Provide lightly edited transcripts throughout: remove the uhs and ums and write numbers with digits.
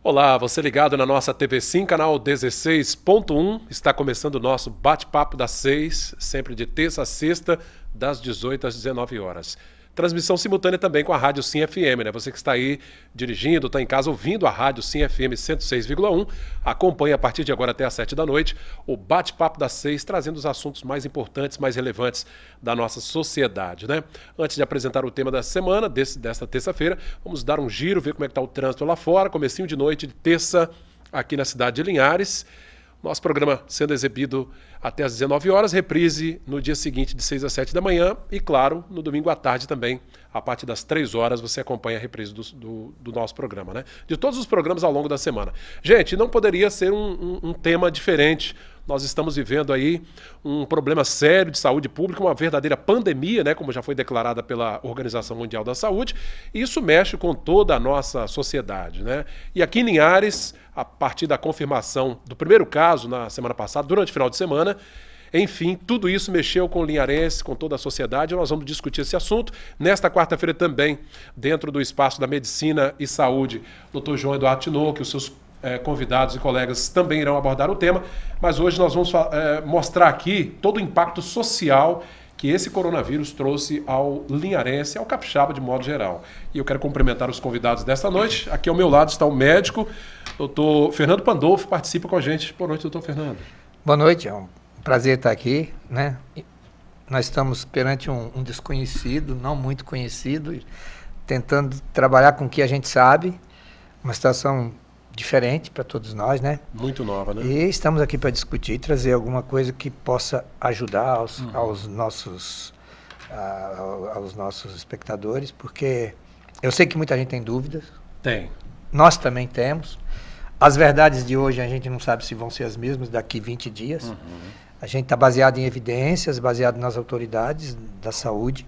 Olá, você ligado na nossa TV Sim, canal 16.1. Está começando o nosso Bate-Papo das 6, sempre de terça a sexta, das 18 às 19 horas. Transmissão simultânea também com a Rádio Sim FM, né? Você que está aí dirigindo, está em casa ouvindo a Rádio Sim FM 106,1, acompanhe a partir de agora até às 7 da noite o Bate-Papo das 6, trazendo os assuntos mais importantes, mais relevantes da nossa sociedade, né? Antes de apresentar o tema da semana, desta terça-feira, vamos dar um giro, ver como é que está o trânsito lá fora, comecinho de noite de terça aqui na cidade de Linhares. Nosso programa sendo exibido até às 19 horas, reprise no dia seguinte de 6 às 7 da manhã e, claro, no domingo à tarde também, a partir das 3 horas, você acompanha a reprise do nosso programa, né? De todos os programas ao longo da semana. Gente, não poderia ser um tema diferente. Nós estamos vivendo aí um problema sério de saúde pública, uma verdadeira pandemia, né, como já foi declarada pela Organização Mundial da Saúde, e isso mexe com toda a nossa sociedade, né? E aqui em Linhares, a partir da confirmação do primeiro caso na semana passada, durante o final de semana, enfim, tudo isso mexeu com o linharense, com toda a sociedade, e nós vamos discutir esse assunto. Nesta quarta-feira também, dentro do espaço da Medicina e Saúde, Dr. João Eduardo Tinoco, os seus convidados e colegas também irão abordar o tema, mas hoje nós vamos mostrar aqui todo o impacto social que esse coronavírus trouxe ao linharense, ao capixaba de modo geral. E eu quero cumprimentar os convidados desta noite. Aqui ao meu lado está o médico, doutor Fernando Pandolfo, participa com a gente. Boa noite, doutor Fernando. Boa noite, é um prazer estar aqui, né? Nós estamos perante um desconhecido, não muito conhecido, tentando trabalhar com o que a gente sabe, uma situação diferente para todos nós, né? Muito nova, né? E estamos aqui para discutir, trazer alguma coisa que possa ajudar aos nossos espectadores, porque eu sei que muita gente tem dúvidas. Tem. Nós também temos. As verdades de hoje a gente não sabe se vão ser as mesmas daqui 20 dias. A gente está baseado em evidências, baseado nas autoridades da saúde.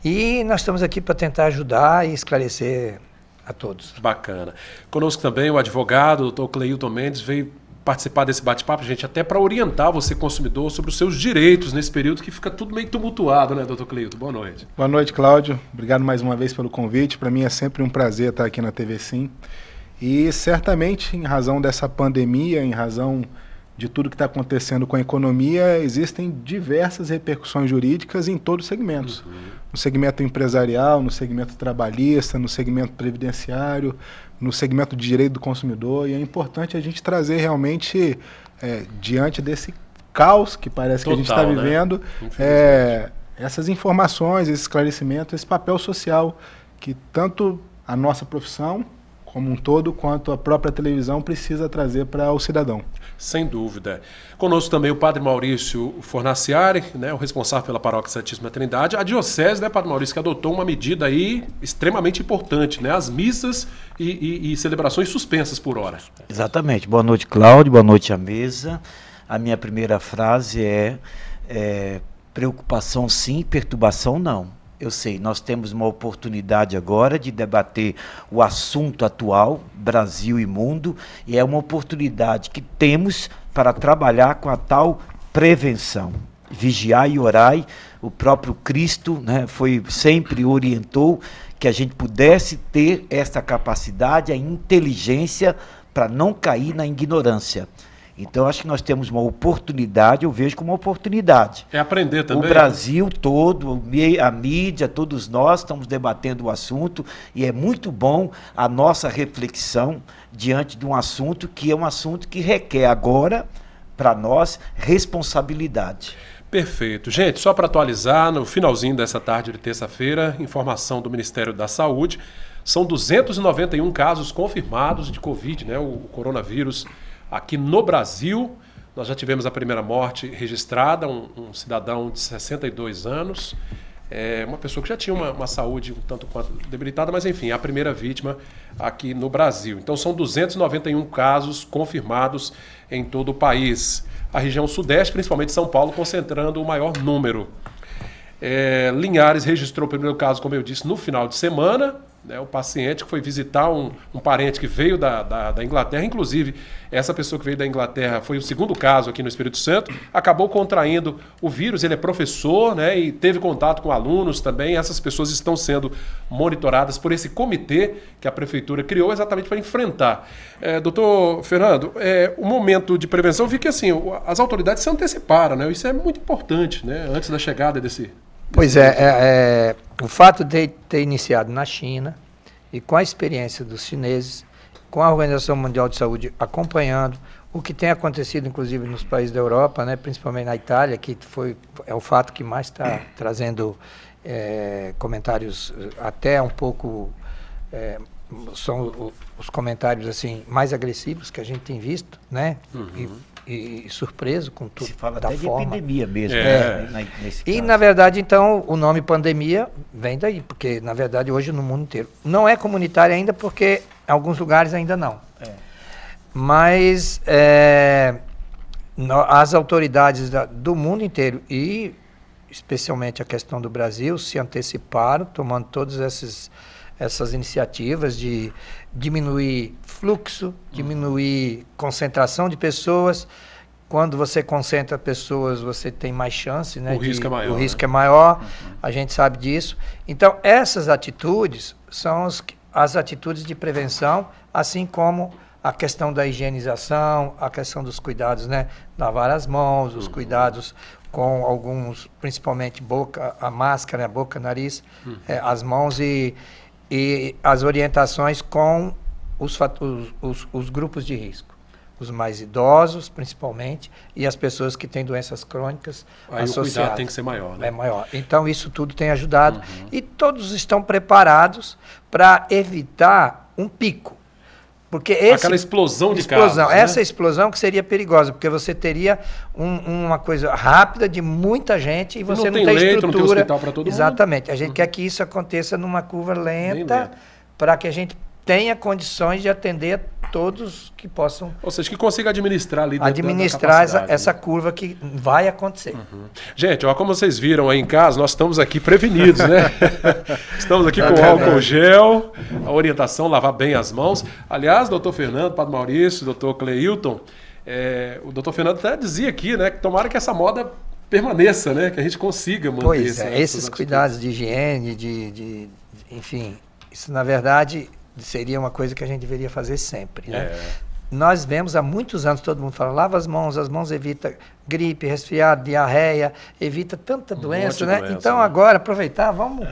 E nós estamos aqui para tentar ajudar e esclarecer a todos. Bacana. Conosco também o advogado, o doutor Cleilton Mendes, veio participar desse bate-papo, gente, até para orientar você, consumidor, sobre os seus direitos nesse período que fica tudo meio tumultuado, né, doutor Cleilton? Boa noite. Boa noite, Cláudio. Obrigado mais uma vez pelo convite. Para mim é sempre um prazer estar aqui na TV Sim. E certamente, em razão dessa pandemia, em razão de tudo que está acontecendo com a economia, existem diversas repercussões jurídicas em todos os segmentos. No segmento empresarial, no segmento trabalhista, no segmento previdenciário, no segmento de direito do consumidor. E é importante a gente trazer realmente, diante desse caos que parece Total, que a gente está vivendo, essas informações, esse esclarecimento, esse papel social que tanto a nossa profissão como um todo, quanto a própria televisão precisa trazer para o cidadão. Sem dúvida. Conosco também o padre Maurício Fornaciari, né, o responsável pela Paróquia Santíssima Trindade. A Diocese, né, padre Maurício, que adotou uma medida aí extremamente importante, né, as missas e celebrações suspensas por hora. Exatamente. Boa noite, Cláudio, boa noite à mesa. A minha primeira frase é preocupação sim, perturbação não. Eu sei, nós temos uma oportunidade agora de debater o assunto atual, Brasil e mundo, e é uma oportunidade que temos para trabalhar com a tal prevenção. Vigiai e orai, o próprio Cristo, né, sempre orientou que a gente pudesse ter essa capacidade, a inteligência para não cair na ignorância. Então, acho que nós temos uma oportunidade, eu vejo como uma oportunidade. É aprender também. O Brasil todo, a mídia, todos nós estamos debatendo o assunto e é muito bom a nossa reflexão diante de um assunto que é um assunto que requer agora, para nós, responsabilidade. Perfeito. Gente, só para atualizar, no finalzinho dessa tarde de terça-feira, informação do Ministério da Saúde, são 291 casos confirmados de Covid, né, o coronavírus. Aqui no Brasil, nós já tivemos a primeira morte registrada, um cidadão de 62 anos, uma pessoa que já tinha uma saúde um tanto quanto debilitada, mas enfim, a primeira vítima aqui no Brasil. Então são 291 casos confirmados em todo o país. A região sudeste, principalmente São Paulo, concentrando o maior número. Linhares registrou o primeiro caso, como eu disse, no final de semana, né, o paciente que foi visitar um parente que veio da Inglaterra, inclusive essa pessoa que veio da Inglaterra foi o segundo caso aqui no Espírito Santo, acabou contraindo o vírus, ele é professor, né, e teve contato com alunos também. Essas pessoas estão sendo monitoradas por esse comitê que a Prefeitura criou exatamente para enfrentar. Doutor Fernando, o momento de prevenção, vi que assim, as autoridades se anteciparam, né, isso é muito importante, né, antes da chegada desse... Pois o fato de ter iniciado na China e com a experiência dos chineses, com a Organização Mundial de Saúde acompanhando o que tem acontecido, inclusive, nos países da Europa, né, principalmente na Itália, que é o fato que mais está trazendo comentários até um pouco... são os comentários assim mais agressivos que a gente tem visto, né? E surpreso com tudo. Se fala da até forma. de epidemia mesmo. Nesse E, caso. na verdade, então, o nome pandemia vem daí, porque, na verdade, hoje no mundo inteiro. Não é comunitário ainda, porque em alguns lugares ainda não. Mas as autoridades do mundo inteiro, e especialmente a questão do Brasil, se anteciparam, tomando todas essas iniciativas de diminuir fluxo, diminuir concentração de pessoas. Quando você concentra pessoas, você tem mais chance, né? O risco é maior. O risco é maior, a gente sabe disso. Então, essas atitudes são as atitudes de prevenção, assim como a questão da higienização, a questão dos cuidados, né? Lavar as mãos, os cuidados com alguns, principalmente a máscara, a boca, nariz, as mãos e as orientações com os grupos de risco. Os mais idosos, principalmente, e as pessoas que têm doenças crônicas associadas. Aí o cuidado tem que ser maior, né? É maior. Então, isso tudo tem ajudado. E todos estão preparados para evitar um pico. Porque aquela explosão de casos, né? Essa explosão que seria perigosa, porque você teria uma coisa rápida de muita gente e você não tem leito, estrutura. Não tem hospital para todo mundo. Exatamente. A gente quer que isso aconteça numa curva lenta, para que a gente tenha condições de atender a todos que possam... Ou seja, que consiga administrar ali administrar essa curva que vai acontecer. Gente, ó, como vocês viram aí em casa, nós estamos aqui prevenidos, né? Estamos aqui com álcool gel, a orientação, lavar bem as mãos. Aliás, doutor Fernando, Padre Maurício, doutor Cleilton, o doutor Fernando até dizia aqui, né, que tomara que essa moda permaneça, né? Que a gente consiga manter esses cuidados de higiene, enfim, isso na verdade... seria uma coisa que a gente deveria fazer sempre, né? Nós vemos há muitos anos, todo mundo fala, lava as mãos evita gripe, resfriado, diarreia, evita tanta doença, né? Então agora, aproveitar, vamos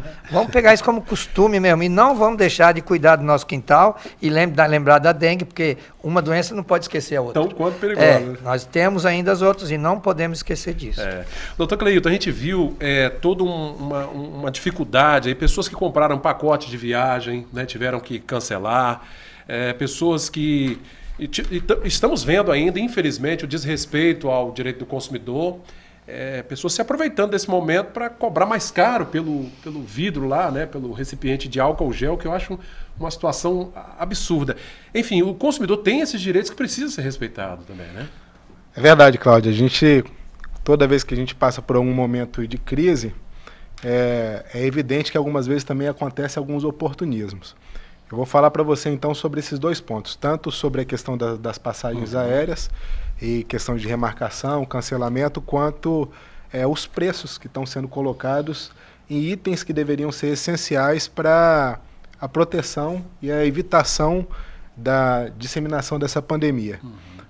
pegar isso como costume mesmo, e não vamos deixar de cuidar do nosso quintal e lembrar da dengue, porque uma doença não pode esquecer a outra. Tão quanto perigosa. Nós temos ainda as outras e não podemos esquecer disso. Doutor Cleilton, a gente viu toda uma dificuldade, aí, pessoas que compraram pacote de viagem, né, tiveram que cancelar, pessoas que... estamos vendo ainda, infelizmente, o desrespeito ao direito do consumidor, pessoas se aproveitando desse momento para cobrar mais caro pelo vidro lá, né, pelo recipiente de álcool gel, que eu acho uma situação absurda. Enfim, o consumidor tem esses direitos que precisam ser respeitados também, né? É verdade, Cláudia. Toda vez que a gente passa por algum momento de crise, é evidente que algumas vezes também acontecem alguns oportunismos. Eu vou falar para você então sobre esses dois pontos, tanto sobre a questão das passagens aéreas e questão de remarcação, cancelamento, quanto os preços que estão sendo colocados em itens que deveriam ser essenciais para a proteção e a evitação da disseminação dessa pandemia.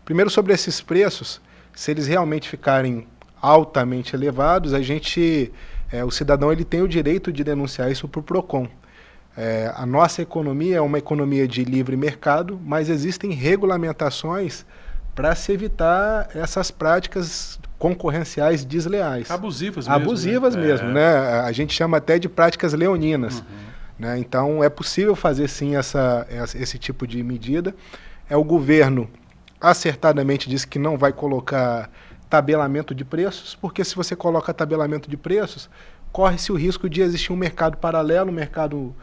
Primeiro, sobre esses preços, se eles realmente ficarem altamente elevados, o cidadão ele tem o direito de denunciar isso para o PROCON. A nossa economia é uma economia de livre mercado, mas existem regulamentações para se evitar essas práticas concorrenciais desleais. Abusivas mesmo. Abusivas mesmo, né? A gente chama até de práticas leoninas. Né? Então, é possível fazer sim esse tipo de medida. O governo acertadamente disse que não vai colocar tabelamento de preços, porque se você coloca tabelamento de preços, corre-se o risco de existir um mercado paralelo, um mercado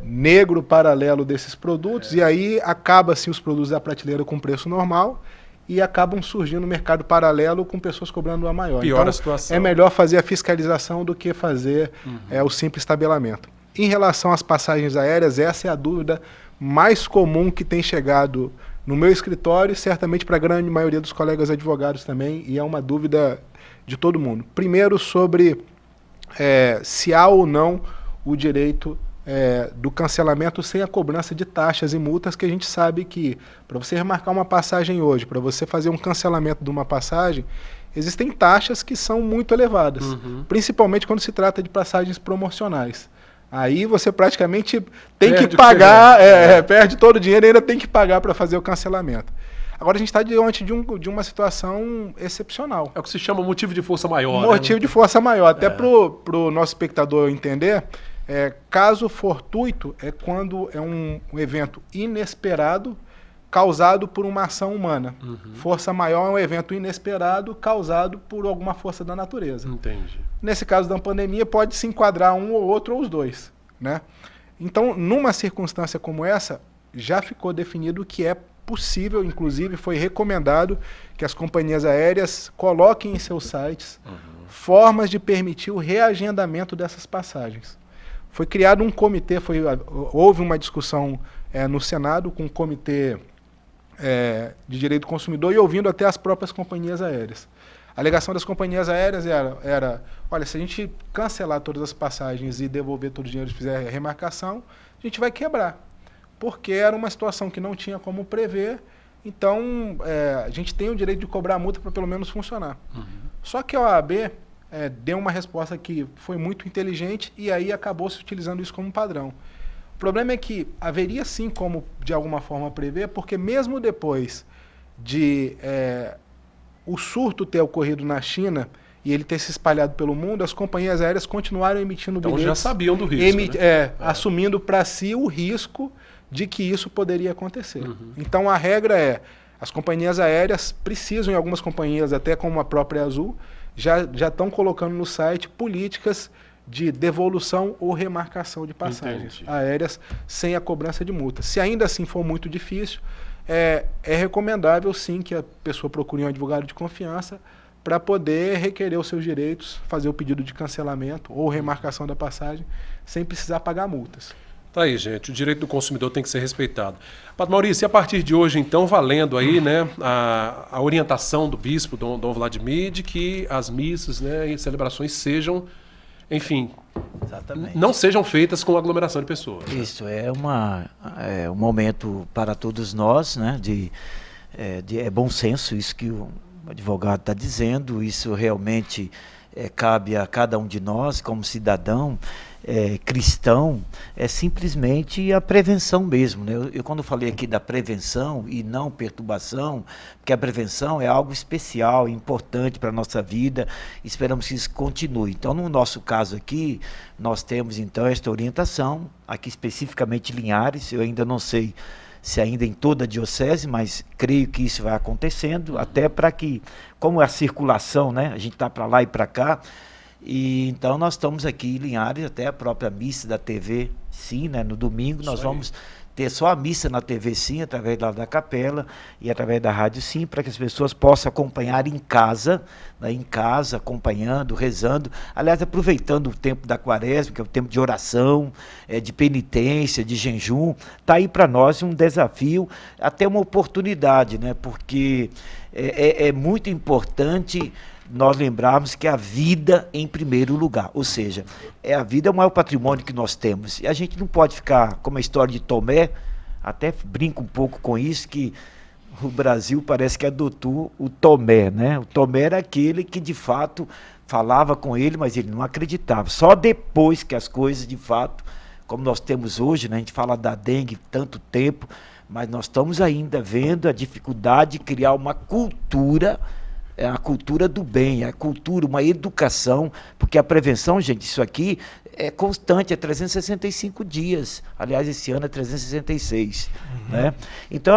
negro paralelo desses produtos, e aí acaba-se os produtos da prateleira com preço normal e acabam surgindo no mercado paralelo com pessoas cobrando a maior. Pior a situação. É melhor fazer a fiscalização do que fazer o simples tabelamento. Em relação às passagens aéreas, essa é a dúvida mais comum que tem chegado no meu escritório e certamente para a grande maioria dos colegas advogados também, e é uma dúvida de todo mundo. Primeiro, sobre se há ou não o direito do cancelamento sem a cobrança de taxas e multas, que a gente sabe que para você remarcar uma passagem hoje, para você fazer um cancelamento de uma passagem, existem taxas que são muito elevadas, principalmente quando se trata de passagens promocionais. Aí você praticamente tem que pagar, perde todo o dinheiro e ainda tem que pagar para fazer o cancelamento. Agora a gente está diante de uma situação excepcional. É o que se chama motivo de força maior. Motivo de força maior. Até para o nosso espectador entender, caso fortuito é quando é um evento inesperado causado por uma ação humana. Força maior é um evento inesperado causado por alguma força da natureza. Entendi. Nesse caso da pandemia, pode se enquadrar um ou outro ou os dois, né? Então, numa circunstância como essa, já ficou definido que é possível, inclusive foi recomendado que as companhias aéreas coloquem em seus sites formas de permitir o reagendamento dessas passagens. Foi criado um comitê, houve uma discussão no Senado com um comitê de direito do consumidor e ouvindo até as próprias companhias aéreas. A alegação das companhias aéreas era, olha, se a gente cancelar todas as passagens e devolver todo o dinheiro e fizer a remarcação, a gente vai quebrar. Porque era uma situação que não tinha como prever, então a gente tem o direito de cobrar a multa para pelo menos funcionar. Só que a OAB deu uma resposta que foi muito inteligente e aí acabou se utilizando isso como padrão. O problema é que haveria sim como, de alguma forma, prever, porque mesmo depois de o surto ter ocorrido na China e ele ter se espalhado pelo mundo, as companhias aéreas continuaram emitindo bilhetes. Então já sabiam do risco, assumindo para si o risco de que isso poderia acontecer. Então a regra é, as companhias aéreas precisam, em algumas companhias, até como a própria Azul, já estão colocando no site políticas de devolução ou remarcação de passagens aéreas sem a cobrança de multa. Se ainda assim for muito difícil, é recomendável sim que a pessoa procure um advogado de confiança para poder requerer os seus direitos, fazer o pedido de cancelamento ou remarcação da passagem sem precisar pagar multas. Tá aí, gente. O direito do consumidor tem que ser respeitado. Padre Maurício, e a partir de hoje, então, valendo aí, né, a orientação do bispo, Dom Vladimir, de que as missas, né, e celebrações sejam, enfim, não sejam feitas com aglomeração de pessoas. Isso, um momento para todos nós, né, é bom senso isso que o advogado está dizendo, isso realmente cabe a cada um de nós como cidadão, cristão, é simplesmente a prevenção mesmo, né? Eu quando falei aqui da prevenção e não perturbação, porque a prevenção é algo especial, importante para a nossa vida, esperamos que isso continue. Então, no nosso caso aqui, nós temos então esta orientação, aqui especificamente Linhares, eu ainda não sei se ainda em toda a diocese, mas creio que isso vai acontecendo, até para que, como é a circulação, né? A gente está para lá e para cá, e então nós estamos aqui em Linhares, até a própria missa da TV Sim, né? No domingo nós vamos ter só a missa na TV Sim, através da capela e através da Rádio Sim, para que as pessoas possam acompanhar em casa, né? Em casa, acompanhando, rezando, aliás, aproveitando o tempo da quaresma, que é o tempo de oração, de penitência, de jejum. Está aí para nós um desafio, até uma oportunidade, né? Porque é muito importante nós lembrarmos que a vida em primeiro lugar, ou seja, a vida é o maior patrimônio que nós temos, e a gente não pode ficar, como a história de Tomé, até brinco um pouco com isso, que o Brasil parece que adotou o Tomé, né? O Tomé era aquele que de fato falava com ele, mas ele não acreditava, só depois que as coisas de fato, como nós temos hoje, né? A gente fala da dengue tanto tempo, mas nós estamos ainda vendo a dificuldade de criar uma cultura, a cultura do bem, a cultura, uma educação, porque a prevenção, gente, isso aqui é constante, é 365 dias, aliás, esse ano é 366, né? Então,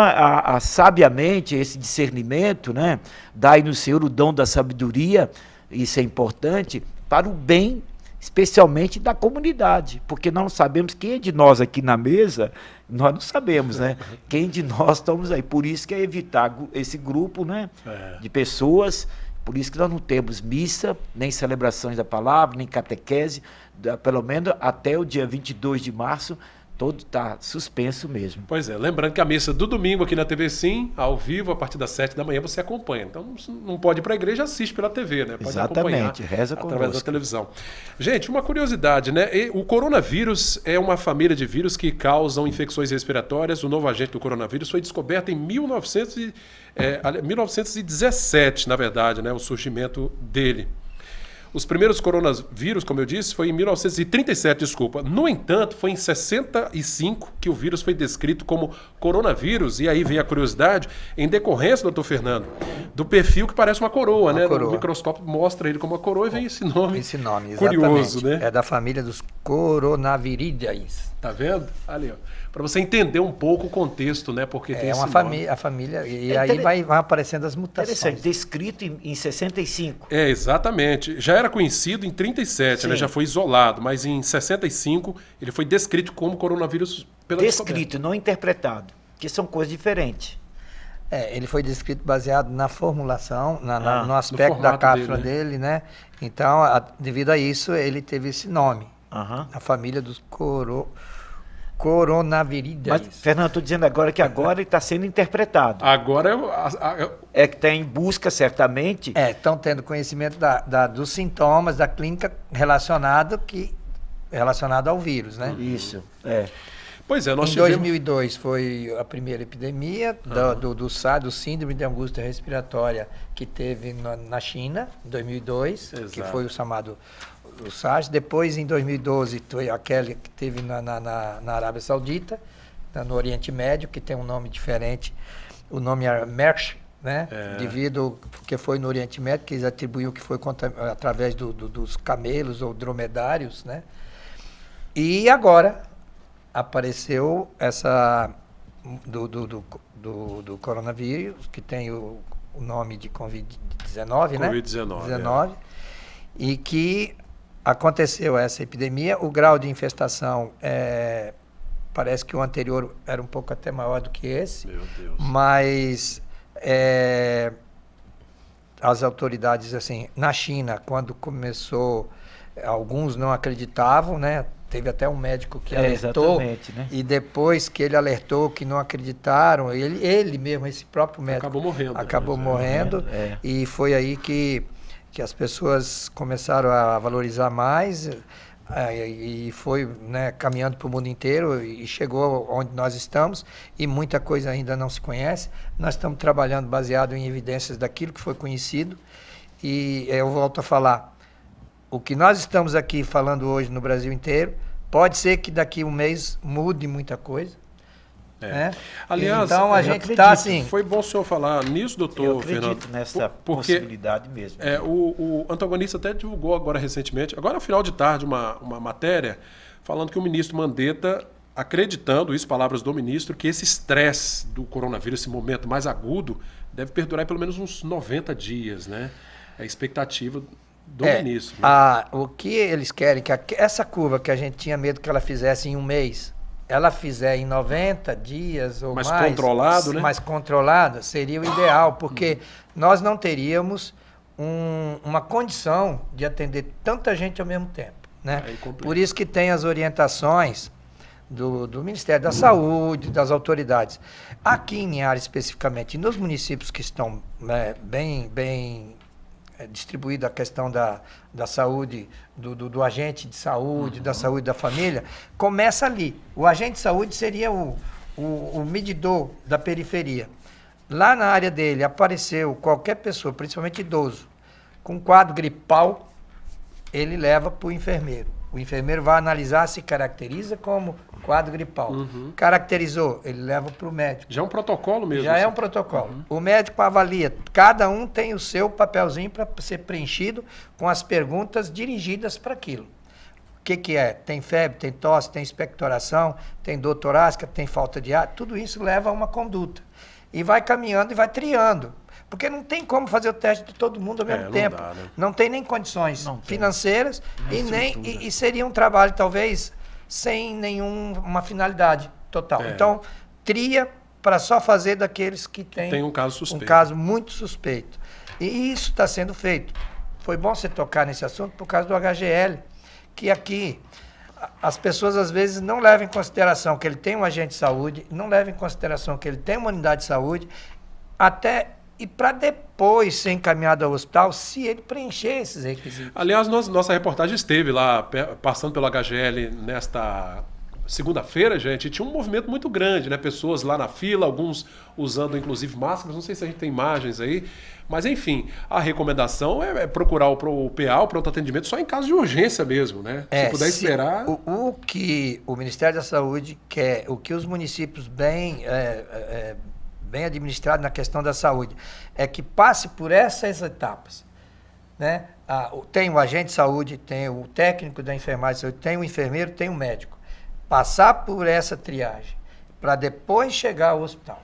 sabiamente, esse discernimento, né, dai no Senhor o dom da sabedoria, isso é importante, para o bem, especialmente da comunidade, porque nós não sabemos quem é de nós aqui na mesa, nós não sabemos, né? Quem de nós estamos aí, por isso que é evitar esse grupo, né, de pessoas Por isso que nós não temos missa, nem celebrações da palavra, nem catequese, pelo menos até o dia 22 de março, todo está suspenso mesmo. Pois é, lembrando que a missa do domingo aqui na TV Sim, ao vivo, a partir das 7 da manhã, você acompanha. Então não pode ir para a igreja, assiste pela TV, né? Pode Exatamente, reza através conosco. da televisão. Gente, uma curiosidade, né? O coronavírus é uma família de vírus que causam infecções respiratórias. O novo agente do coronavírus foi descoberto em 1917, na verdade, né? O surgimento dele. Os primeiros coronavírus, como eu disse, foi em 1937, desculpa. No entanto, foi em 65 que o vírus foi descrito como coronavírus, e aí vem a curiosidade, em decorrência, doutor Fernando, do perfil que parece uma coroa, né? Coroa. O microscópio mostra ele como uma coroa e vem esse nome. Esse nome, curioso, exatamente. né? É da família dos Coronaviridae. Tá vendo? Ali, ó. Para você entender um pouco o contexto, né? Porque tem esse uma nome. a família, e aí vai aparecendo as mutações. Interessante, descrito em 65. É, exatamente. Já era conhecido em 37, né? Sim. Já foi isolado, mas em 65 ele foi descrito como coronavírus pela descoberta. Descrito, não interpretado, que são coisas diferentes. Ele foi descrito baseado na formulação, no aspecto no da formato cápsula dele, dele, né? Então, devido a isso, ele teve esse nome. A família dos Coronaviridae. Mas, Fernando, estou dizendo agora que agora ele está sendo interpretado. Agora É que está em busca, certamente. Estão tendo conhecimento dos sintomas, da clínica relacionado ao vírus, né? Isso, Pois é, nós Em tivemos... 2002 foi a primeira epidemia do síndrome de angústia respiratória que teve na China, em 2002, que Exato. foi o chamado o SARS. Depois, em 2012, foi aquele que teve na Arábia Saudita, no Oriente Médio, que tem um nome diferente. O nome é MERS, né? Porque foi no Oriente Médio que eles atribuíram que foi através dos camelos ou dromedários, né? E agora apareceu essa do coronavírus, que tem o nome de Covid-19, né? Covid-19. E que aconteceu essa epidemia. O grau de infestação parece que o anterior era um pouco até maior do que esse. Meu Deus. Mas as autoridades, assim, na China, quando começou, alguns não acreditavam, né? Teve até um médico que alertou, exatamente, né? E depois que ele alertou que não acreditaram, ele mesmo, esse próprio médico, acabou morrendo. E foi aí que as pessoas começaram a valorizar mais, e foi, né, caminhando para o mundo inteiro e chegou onde nós estamos, e muita coisa ainda não se conhece. Nós estamos trabalhando baseado em evidências daquilo que foi conhecido, e eu volto a falar, o que nós estamos aqui falando hoje no Brasil inteiro, pode ser que daqui a um mês mude muita coisa. Né? Aliás, então a gente está assim. Foi bom o senhor falar nisso, doutor Eu acredito Fernando, nessa possibilidade mesmo. O antagonista até divulgou agora recentemente, agora ao final de tarde, uma matéria falando que o ministro Mandetta, acreditando, isso, palavras do ministro, que esse estresse do coronavírus, esse momento mais agudo, deve perdurar pelo menos uns 90 dias, né? É a expectativa do ministro. Né? O que eles querem, que essa curva que a gente tinha medo que ela fizesse em um mês, ela fizer em 90 dias ou mais controlado, né? Mais controlada, seria o ideal, porque nós não teríamos uma condição de atender tanta gente ao mesmo tempo, né? Por isso que tem as orientações do Ministério da Saúde, das autoridades. Aqui em Linhares, especificamente, nos municípios que estão bem distribuída a questão da saúde, do agente de saúde, da saúde da família, começa ali. O agente de saúde seria o medidor da periferia. Lá na área dele apareceu qualquer pessoa, principalmente idoso, com quadro gripal, ele leva para o enfermeiro. O enfermeiro vai analisar se caracteriza como quadro gripal. Caracterizou, ele leva para o médico. Já é um protocolo mesmo. Já é um protocolo. O médico avalia, cada um tem o seu papelzinho para ser preenchido com as perguntas dirigidas para aquilo. O que é? Tem febre, tem tosse, tem expectoração, tem dor torácica, tem falta de ar. Tudo isso leva a uma conduta. E vai caminhando e vai triando. Porque não tem como fazer o teste de todo mundo ao mesmo tempo. Dá, né? Não tem nem condições financeiras e seria um trabalho, talvez, sem nenhuma finalidade total. Então, tria para só fazer daqueles que têm um caso suspeito. Um caso muito suspeito. E isso está sendo feito. Foi bom você tocar nesse assunto por causa do HGL, que aqui as pessoas às vezes não levam em consideração que ele tem um agente de saúde, não levam em consideração que ele tem uma unidade de saúde, e para depois ser encaminhado ao hospital, se ele preencher esses requisitos. Aliás, nossa reportagem esteve lá, passando pelo HGL nesta segunda-feira, gente, e tinha um movimento muito grande, né? Pessoas lá na fila, alguns usando inclusive máscaras, não sei se a gente tem imagens aí, mas enfim, a recomendação é procurar o PA, o pronto atendimento, só em caso de urgência mesmo, né? Se puder esperar... O que o Ministério da Saúde quer, o que os municípios bem administrados na questão da saúde, é que passe por essas etapas, né? Tem o agente de saúde, tem o técnico da enfermagem de saúde, tem o enfermeiro, tem o médico. Passar por essa triagem, para depois chegar ao hospital.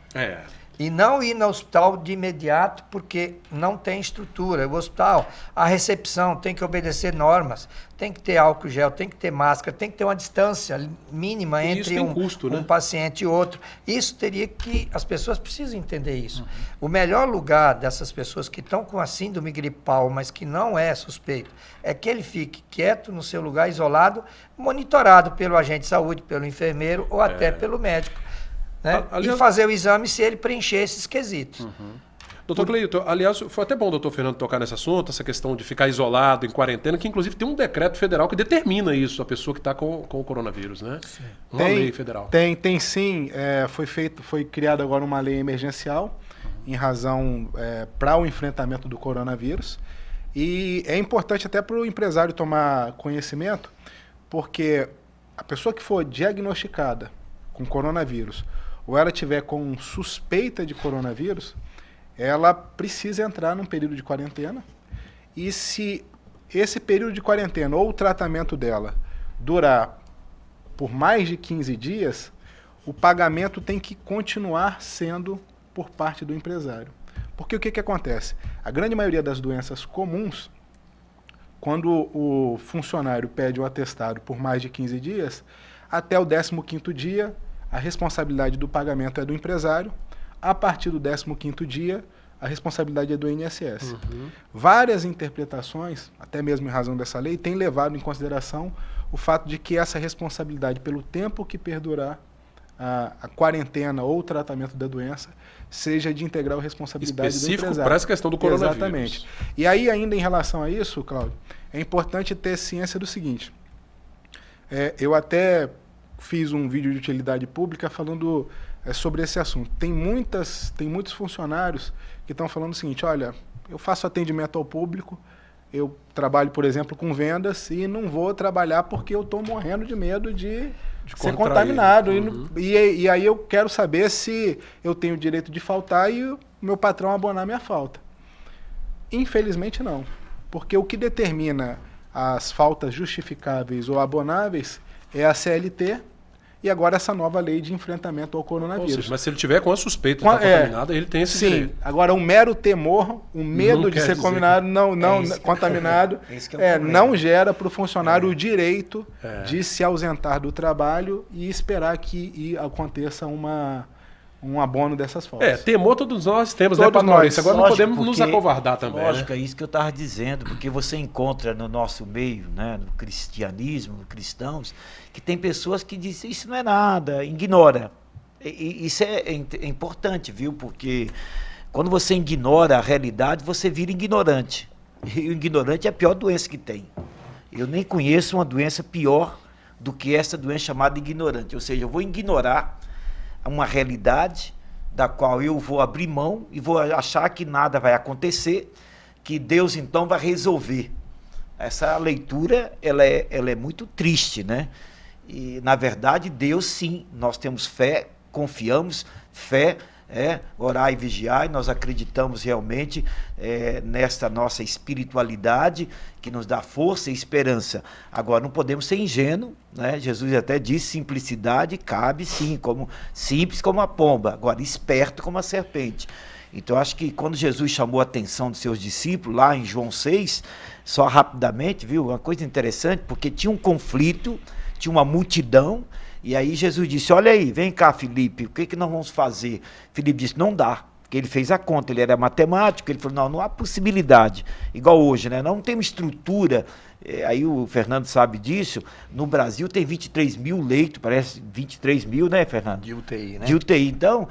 E não ir no hospital de imediato, porque não tem estrutura. O hospital, a recepção tem que obedecer normas, tem que ter álcool gel, tem que ter máscara, tem que ter uma distância mínima entre um paciente e outro. Isso teria que... As pessoas precisam entender isso. O melhor lugar dessas pessoas que estão com a síndrome gripal, mas que não é suspeito, é que ele fique quieto no seu lugar, isolado, monitorado pelo agente de saúde, pelo enfermeiro ou até pelo médico. Né? E fazer o exame se ele preencher esses quesitos. Doutor Cleito, aliás, foi até bom o doutor Fernando tocar nesse assunto, essa questão de ficar isolado, em quarentena, que inclusive tem um decreto federal que determina isso, a pessoa que está com o coronavírus, né? Sim. Uma lei federal. Tem sim. Foi criada agora uma lei emergencial em razão para o enfrentamento do coronavírus. E é importante até para o empresário tomar conhecimento, porque a pessoa que for diagnosticada com coronavírus, ou ela tiver com suspeita de coronavírus, ela precisa entrar num período de quarentena. E se esse período de quarentena ou o tratamento dela durar por mais de 15 dias, o pagamento tem que continuar sendo por parte do empresário. Porque o que acontece? A grande maioria das doenças comuns, quando o funcionário pede o atestado por mais de 15 dias, até o 15º dia, a responsabilidade do pagamento é do empresário. A partir do 15º dia, a responsabilidade é do INSS. Várias interpretações, até mesmo em razão dessa lei, têm levado em consideração o fato de que essa responsabilidade, pelo tempo que perdurar a quarentena ou o tratamento da doença, seja de integral responsabilidade do empresário. Específico para essa questão do coronavírus. Exatamente. E aí, ainda em relação a isso, Cláudio, é importante ter ciência do seguinte. Eu até fiz um vídeo de utilidade pública falando sobre esse assunto. Tem muitos funcionários que estão falando o seguinte: olha, eu faço atendimento ao público, eu trabalho, por exemplo, com vendas e não vou trabalhar porque eu estou morrendo de medo de ser contaminado. E aí eu quero saber se eu tenho o direito de faltar e o meu patrão abonar minha falta. Infelizmente não, porque o que determina as faltas justificáveis ou abonáveis é a CLT e agora essa nova lei de enfrentamento ao coronavírus. Ou seja, mas se ele tiver com a suspeita de estar contaminado, ele tem esse direito. Sim, agora um mero temor, um medo de ser contaminado, contaminado, não gera para o funcionário o direito de se ausentar do trabalho e esperar que aconteça um abono dessas faltas. Temor todos nós temos, né, Pastor Maurício? Agora não podemos nos acovardar também. Lógico, é isso que eu estava dizendo, porque você encontra no nosso meio, né, no cristianismo, no cristãos, que tem pessoas que dizem isso não é nada, ignora. E isso é importante, viu? Porque quando você ignora a realidade, você vira ignorante. E o ignorante é a pior doença que tem. Eu nem conheço uma doença pior do que essa doença chamada ignorante. Ou seja, eu vou ignorar uma realidade da qual eu vou abrir mão e vou achar que nada vai acontecer, que Deus então vai resolver. Essa leitura ela é muito triste, né? E na verdade Deus sim, nós temos fé, confiamos, fé, orar e vigiar, e nós acreditamos realmente nesta nossa espiritualidade que nos dá força e esperança. Agora, não podemos ser ingênuos, né? Jesus até disse, simplicidade cabe sim, simples como a pomba, agora esperto como a serpente. Então, acho que quando Jesus chamou a atenção dos seus discípulos, lá em João 6, só rapidamente, viu, uma coisa interessante, porque tinha um conflito, tinha uma multidão, e aí Jesus disse, olha aí, vem cá, Felipe, o que nós vamos fazer? Felipe disse, não dá, porque ele fez a conta, ele era matemático, ele falou, não há possibilidade, igual hoje, né? Não tem uma estrutura, aí o Fernando sabe disso, no Brasil tem 23 mil leitos, parece 23 mil, né, Fernando? De UTI, né? De UTI. Então,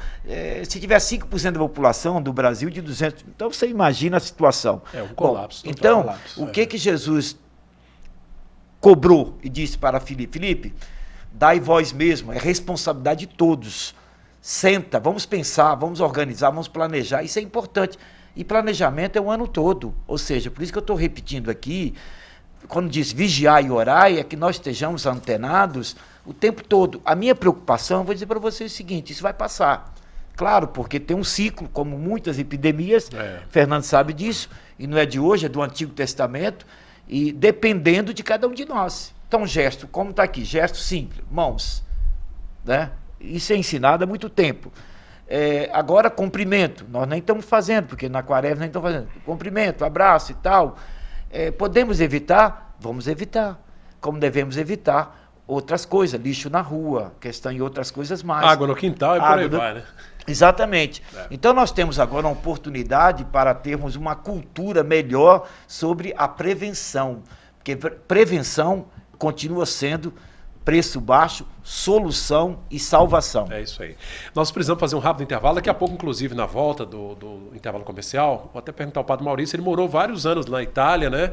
se tiver 5% da população do Brasil de 200, então você imagina a situação. É um colapso. Bom, então, colapso, o que Jesus cobrou e disse para Filipe? Filipe, dai vós mesmo, é responsabilidade de todos. Senta, vamos pensar, vamos organizar, vamos planejar, isso é importante. E planejamento é o ano todo, ou seja, por isso que eu estou repetindo aqui, quando diz vigiar e orar, é que nós estejamos antenados o tempo todo. A minha preocupação, vou dizer para vocês o seguinte, isso vai passar. Claro, porque tem um ciclo, como muitas epidemias, Fernando sabe disso, e não é de hoje, é do Antigo Testamento, e dependendo de cada um de nós. Então, gesto, como está aqui, gesto simples, mãos, né? Isso é ensinado há muito tempo. Agora, cumprimento, nós nem estamos fazendo, porque na quaresma nem estamos fazendo. Cumprimento, abraço e tal. Podemos evitar? Vamos evitar. Como devemos evitar outras coisas, lixo na rua, questão e outras coisas mais. Água no quintal e por aí vai, né? Exatamente. Então nós temos agora uma oportunidade para termos uma cultura melhor sobre a prevenção, porque prevenção continua sendo preço baixo, solução e salvação. É isso aí. Nós precisamos fazer um rápido intervalo. Daqui a pouco, inclusive, na volta do intervalo comercial, vou até perguntar ao Padre Maurício, ele morou vários anos na Itália, né?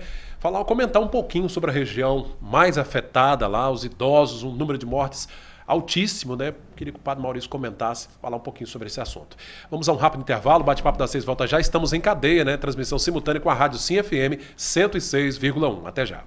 Comentar um pouquinho sobre a região mais afetada lá, os idosos, um número de mortes altíssimo, né? Queria que o Padre Maurício comentasse, falar um pouquinho sobre esse assunto. Vamos a um rápido intervalo, Bate-Papo das 6 volta já. Estamos em cadeia, né? Transmissão simultânea com a Rádio Sim FM 106,1. Até já.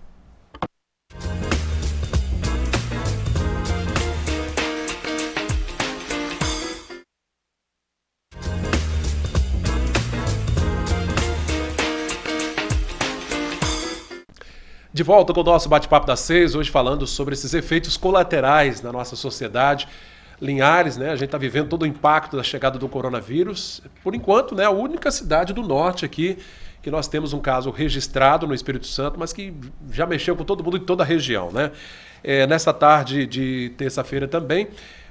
De volta com o nosso Bate-Papo das 6, hoje falando sobre esses efeitos colaterais na nossa sociedade. Linhares, né? A gente está vivendo todo o impacto da chegada do coronavírus. Por enquanto, né? A única cidade do norte aqui que nós temos um caso registrado no Espírito Santo, mas que já mexeu com todo mundo em toda a região, né? Nessa tarde de terça-feira também,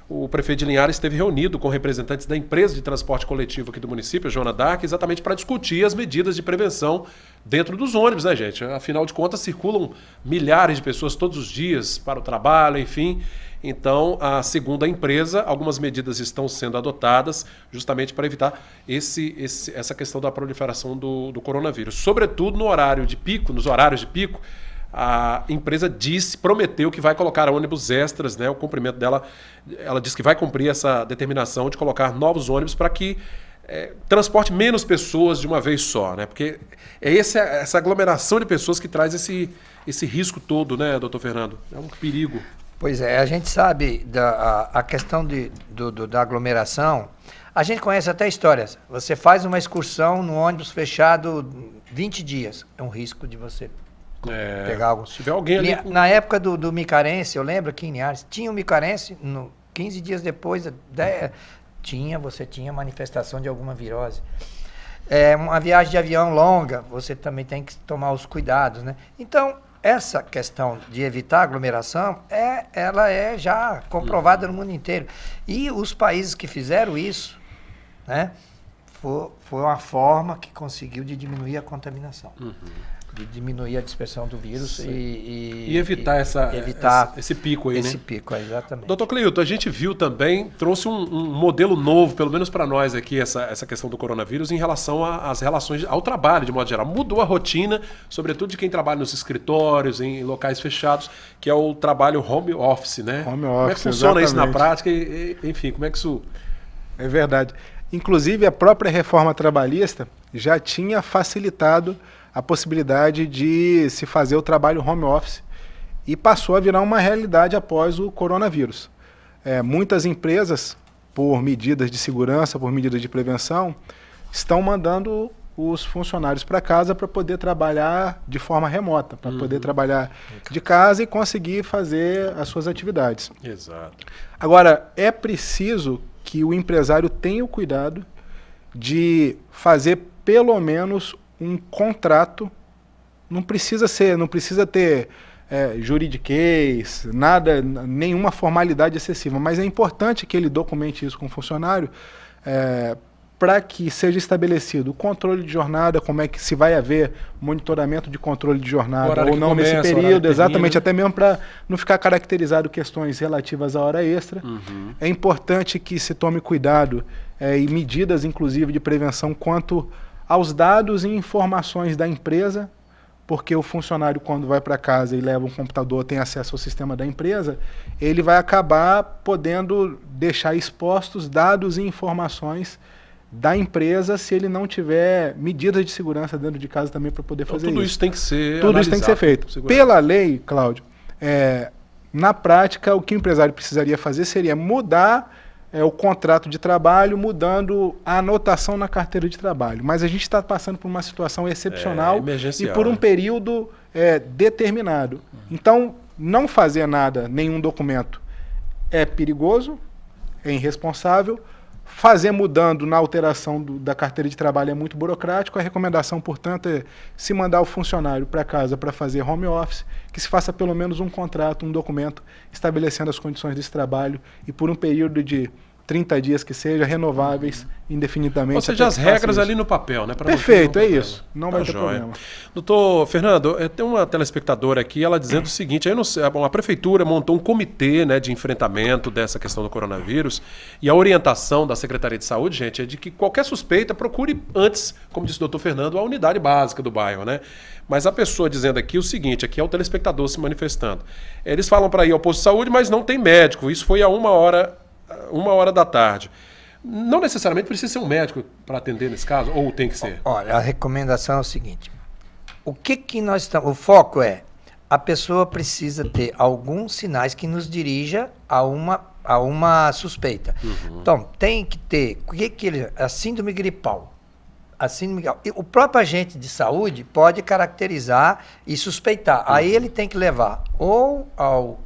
o prefeito de Linhares esteve reunido com representantes da empresa de transporte coletivo aqui do município, a Joana Dark, exatamente para discutir as medidas de prevenção dentro dos ônibus, né, gente? Afinal de contas, circulam milhares de pessoas todos os dias para o trabalho, enfim. Então, segundo a empresa, algumas medidas estão sendo adotadas justamente para evitar essa questão da proliferação do coronavírus. Sobretudo no horário de pico, nos horários de pico, a empresa prometeu que vai colocar ônibus extras, né? O cumprimento dela, ela disse que vai cumprir essa determinação de colocar novos ônibus para que transporte menos pessoas de uma vez só, né? Porque essa aglomeração de pessoas que traz esse risco todo, né, doutor Fernando? É um perigo. Pois é, a gente sabe a questão da aglomeração, a gente conhece até histórias. Você faz uma excursão no ônibus fechado 20 dias, é um risco de você pegar algo. Se tiver alguém ali... Na época do Micarense, eu lembro que em Linhares, tinha o Micarense, 15 dias depois, você tinha manifestação de alguma virose. Uma viagem de avião longa, você também tem que tomar os cuidados, né? Então, essa questão de evitar aglomeração, ela é já comprovada no mundo inteiro. E os países que fizeram isso, né, foi uma forma que conseguiu de diminuir a contaminação. De diminuir a dispersão do vírus e evitar esse pico aí, esse pico, exatamente. Doutor Cleilton, a gente viu também, trouxe um modelo novo, pelo menos para nós aqui, essa questão do coronavírus em relação às relações ao trabalho, de modo geral. Mudou a rotina, sobretudo de quem trabalha nos escritórios, em locais fechados, que é o trabalho home office, né? Home office, como é que funciona isso na exatamente. prática? Enfim, como é que isso... É verdade. Inclusive, a própria reforma trabalhista já tinha facilitado a possibilidade de se fazer o trabalho home office e passou a virar uma realidade após o coronavírus. Muitas empresas, por medidas de segurança, por medidas de prevenção, estão mandando os funcionários para casa para poder trabalhar de forma remota, para poder trabalhar de casa e conseguir fazer as suas atividades. Exato. Agora, é preciso que o empresário tenha o cuidado de fazer pelo menos um contrato, não precisa ter juridiquês, nenhuma formalidade excessiva, mas é importante que ele documente isso com o funcionário, para que seja estabelecido o controle de jornada, como é que se vai haver monitoramento de controle de jornada ou não nesse período, exatamente, até mesmo para não ficar caracterizado questões relativas à hora extra. É importante que se tome cuidado e medidas, inclusive, de prevenção quanto aos dados e informações da empresa, porque o funcionário, quando vai para casa e leva um computador, tem acesso ao sistema da empresa, ele vai acabar podendo deixar expostos dados e informações da empresa se ele não tiver medidas de segurança dentro de casa também para poder fazer isso. Tudo isso tem que ser Tudo isso tem que ser feito. Pela lei, Cláudio, na prática, o que o empresário precisaria fazer seria mudar o contrato de trabalho, mudando a anotação na carteira de trabalho. Mas a gente está passando por uma situação excepcional e por um período determinado. Então, não fazer nada, nenhum documento, é perigoso, é irresponsável. Fazer mudando na alteração da carteira de trabalho é muito burocrático. A recomendação, portanto, é se mandar o funcionário para casa para fazer home office, que se faça pelo menos um contrato, um documento estabelecendo as condições desse trabalho e por um período de 30 dias que seja, renováveis indefinidamente. Ou seja, as regras ali no papel, né? Perfeito, é isso. Não vai ter problema. Doutor Fernando, tem uma telespectadora aqui, ela dizendo o seguinte, eu não sei, a prefeitura montou um comitê, né, de enfrentamento dessa questão do coronavírus e a orientação da Secretaria de Saúde, gente, é de que qualquer suspeita procure antes, como disse o doutor Fernando, a unidade básica do bairro, né? Mas a pessoa dizendo aqui o seguinte, aqui é o telespectador se manifestando. Eles falam para ir ao posto de saúde, mas não tem médico. Isso foi a 1h da tarde. Não necessariamente precisa ser um médico para atender nesse caso, ou tem que ser? Olha, a recomendação é o seguinte. O que nós estamos... O foco é, a pessoa precisa ter alguns sinais que nos dirija a uma suspeita. Então, tem que ter... A síndrome gripal. O próprio agente de saúde pode caracterizar e suspeitar. Aí ele tem que levar ou ao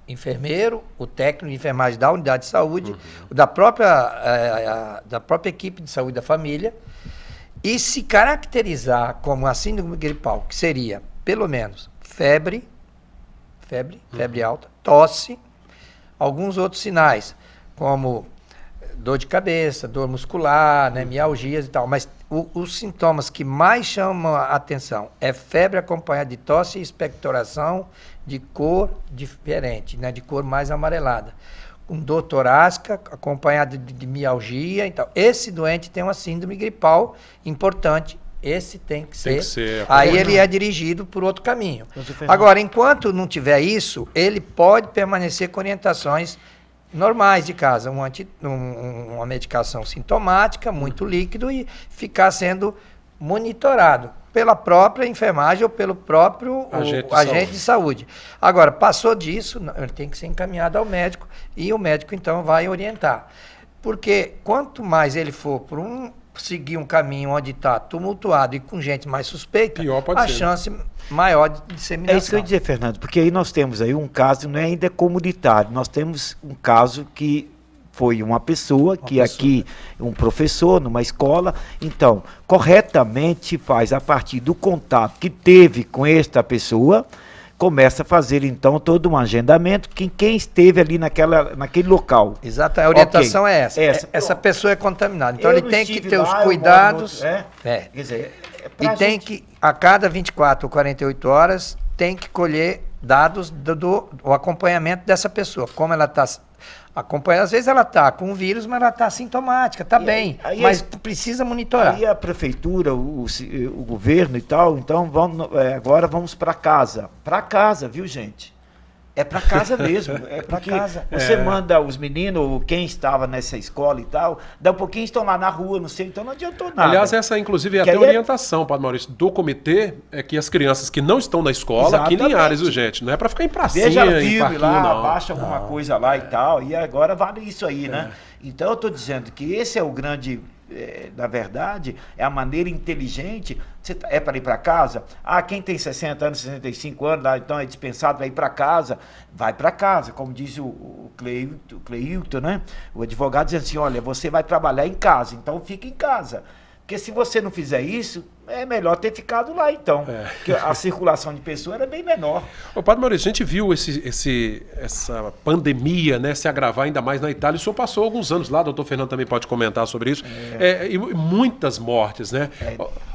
enfermeiro, o técnico de enfermagem da unidade de saúde, da própria equipe de saúde da família, e se caracterizar como a síndrome gripal, que seria, pelo menos, febre alta, tosse, alguns outros sinais, como dor de cabeça, dor muscular, né, mialgias e tal, mas os sintomas que mais chamam a atenção é febre acompanhada de tosse e expectoração de cor diferente, né, de cor mais amarelada, com dor torácica acompanhada de mialgia. Então, esse doente tem uma síndrome gripal importante. Esse tem que ser. Aí ele é dirigido por outro caminho. Agora, enquanto não tiver isso, ele pode permanecer com orientações normais de casa, uma medicação sintomática, muito líquido, e ficar sendo monitorado pela própria enfermagem ou pelo próprio agente de saúde. Agora, passou disso, ele tem que ser encaminhado ao médico e o médico, então, vai orientar. Porque quanto mais ele for seguir um caminho onde está tumultuado e com gente mais suspeita, chance maior de disseminação. É isso que eu ia dizer, Fernando, porque aí nós temos aí um caso, não é ainda comunitário, nós temos um caso que foi uma pessoa, aqui, um professor numa escola, então, corretamente faz a partir do contato que teve com esta pessoa, começa a fazer, então, todo um agendamento, quem esteve ali naquele local. Exato, a orientação é essa. Essa pessoa é contaminada. Então, ele tem que ter os cuidados. Quer dizer, e tem que, a cada 24 ou 48 horas, tem que colher dados do acompanhamento dessa pessoa. Como ela está acompanhando. Às vezes ela está com o vírus, mas ela está sintomática, está bem, mas precisa monitorar. Aí a prefeitura, o governo e tal, então agora vamos para casa. Para casa, viu, gente? É para casa mesmo. É para casa. Você manda os meninos, quem estava nessa escola e tal, dá um pouquinho estão lá na rua, não sei, então não adiantou nada. Aliás, essa inclusive é até orientação, Padre Maurício, do comitê, é que as crianças que não estão na escola, aqui em Linhares, gente, não é para ficar em pracinha, veja filme lá, baixa alguma coisa lá e tal, e agora vale isso aí, né? Então eu estou dizendo que esse é o grande... na verdade, é a maneira inteligente. É para ir para casa? Quem tem 60 anos, 65 anos, então é dispensado, vai ir para casa. Vai para casa, como diz o Cleilton, né? O advogado diz assim, olha, você vai trabalhar em casa, então fica em casa. Porque se você não fizer isso, é melhor ter ficado lá, então. Porque a circulação de pessoas era bem menor. Ô, Padre Maurício, a gente viu essa pandemia, né, se agravar ainda mais na Itália. O senhor passou alguns anos lá, o doutor Fernando também pode comentar sobre isso. E muitas mortes, né?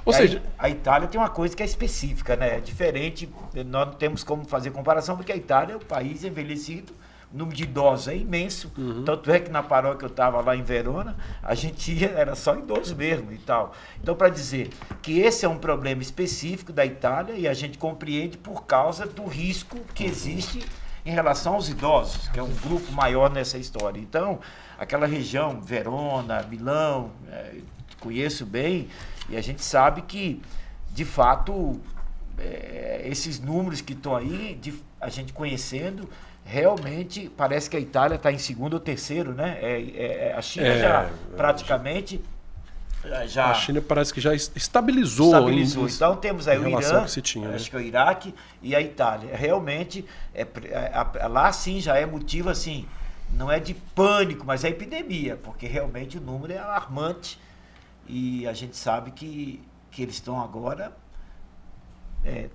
Ou seja... A Itália tem uma coisa que é específica, né? É diferente, nós não temos como fazer comparação, porque a Itália é um país envelhecido, o número de idosos é imenso, tanto é que na paróquia eu estava lá em Verona, a gente ia, era só idoso mesmo e tal. Então, para dizer que esse é um problema específico da Itália e a gente compreende por causa do risco que existe em relação aos idosos, que é um grupo maior nessa história. Então, aquela região, Verona, Milão, conheço bem, e a gente sabe que, de fato, esses números que estão aí, a gente conhecendo, realmente parece que a Itália está em segundo ou terceiro, né? A China já praticamente... A China parece que já estabilizou. Então temos aí o Irã, que se tinha, acho que é o Iraque e a Itália. Realmente, lá sim já é motivo assim, não é de pânico, mas é epidemia, porque realmente o número é alarmante e a gente sabe que eles estão agora...